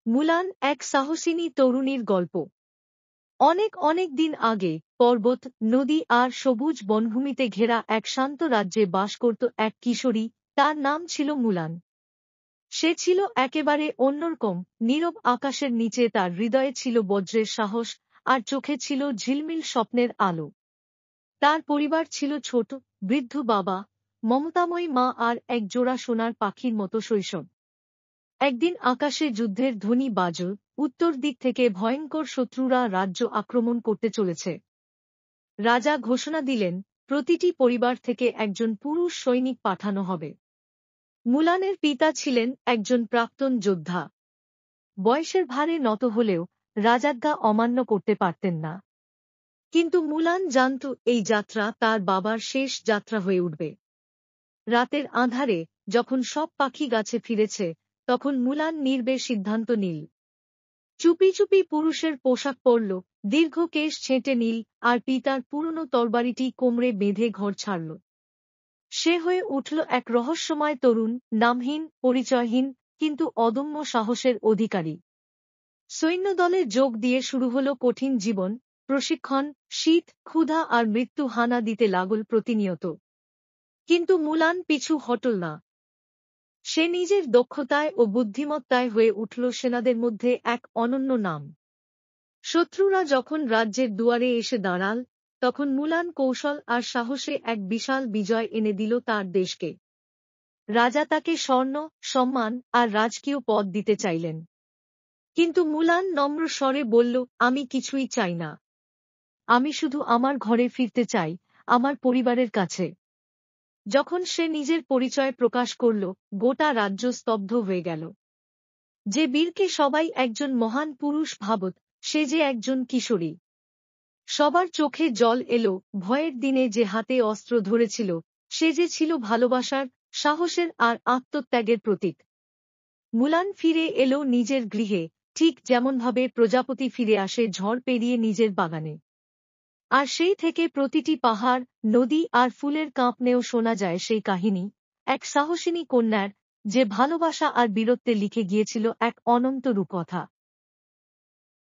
মুলান এক সাহসিনী তরুণীর গল্প। অনেক অনেক দিন আগে পর্বত, নদী আর সবুজ বনভূমিতে ঘেরা এক শান্ত রাজ্যে বাস করত এক কিশোরী, তার নাম ছিল মুলান। সে ছিল একেবারে অন্যরকম, নীরব আকাশের নিচে তার হৃদয়ে ছিল বজ্রের সাহস, আর চোখে ছিল ঝিলমিল স্বপ্নের আলো। তার পরিবার ছিল ছোট, বৃদ্ধ বাবা, মমতাময়ী মা আর এক জোড়া সোনার পাখির মতো শৈশব। একদিন আকাশে যুদ্ধের ধ্বনি বাজল, উত্তর দিক থেকে ভয়ঙ্কর শত্রুরা রাজ্য আক্রমণ করতে চলেছে। রাজা ঘোষণা দিলেন, প্রতিটি পরিবার থেকে একজন পুরুষ সৈনিক পাঠানো হবে। মুলানের পিতা ছিলেন একজন প্রাক্তন যোদ্ধা। বয়সের ভারে নত হলেও রাজাজ্ঞা অমান্য করতে পারতেন না। কিন্তু মুলান জানত এই যাত্রা তার বাবার শেষ যাত্রা হয়ে উঠবে। রাতের আঁধারে যখন সব পাখি গাছে ফিরেছে, তখন মুলান নির্বে সিদ্ধান্ত নিল। চুপি চুপি পুরুষের পোশাক পরল, দীর্ঘ কেশ ছেঁটে নিল, আর পিতার পুরনো তরবারিটি কোমরে বেঁধে ঘর ছাড়ল। সে হয়ে উঠল এক রহস্যময় তরুণ, নামহীন, পরিচয়হীন, কিন্তু অদম্য সাহসের অধিকারী। সৈন্যদলে যোগ দিয়ে শুরু হল কঠিন জীবন, প্রশিক্ষণ, শীত, ক্ষুধা আর মৃত্যু হানা দিতে লাগল প্রতিনিয়ত। কিন্তু মুলান পিছু হটল না। সে নিজের দক্ষতায় ও বুদ্ধিমত্তায় হয়ে উঠল সেনাদের মধ্যে এক অনন্য নাম। শত্রুরা যখন রাজ্যের দুয়ারে এসে দাঁড়াল, তখন মুলান কৌশল আর সাহসে এক বিশাল বিজয় এনে দিল তার দেশকে। রাজা তাকে স্বর্ণ, সম্মান আর রাজকীয় পদ দিতে চাইলেন। কিন্তু মুলান নম্র স্বরে বলল, আমি কিছুই চাই না। আমি শুধু আমার ঘরে ফিরতে চাই, আমার পরিবারের কাছে। যখন সে নিজের পরিচয় প্রকাশ করল, গোটা রাজ্য স্তব্ধ হয়ে গেল। যে বীরকে সবাই একজন মহান পুরুষ ভাবত, সে যে একজন কিশোরী। সবার চোখে জল এলো, ভয়ের দিনে যে হাতে অস্ত্র ধরেছিল, সে যে ছিল ভালোবাসার, সাহসের আর আত্মত্যাগের প্রতীক। মুলান ফিরে এলো নিজের গৃহে, ঠিক যেমনভাবে প্রজাপতি ফিরে আসে ঝড় পেরিয়ে নিজের বাগানে। আর সেই থেকে প্রতিটি পাহাড়, নদী আর ফুলের কাঁপনেও শোনা যায় সেই কাহিনী, এক সাহসিনী কন্যার, যে ভালোবাসা আর বীরত্বে লিখে গিয়েছিল এক অনন্ত রূপকথা।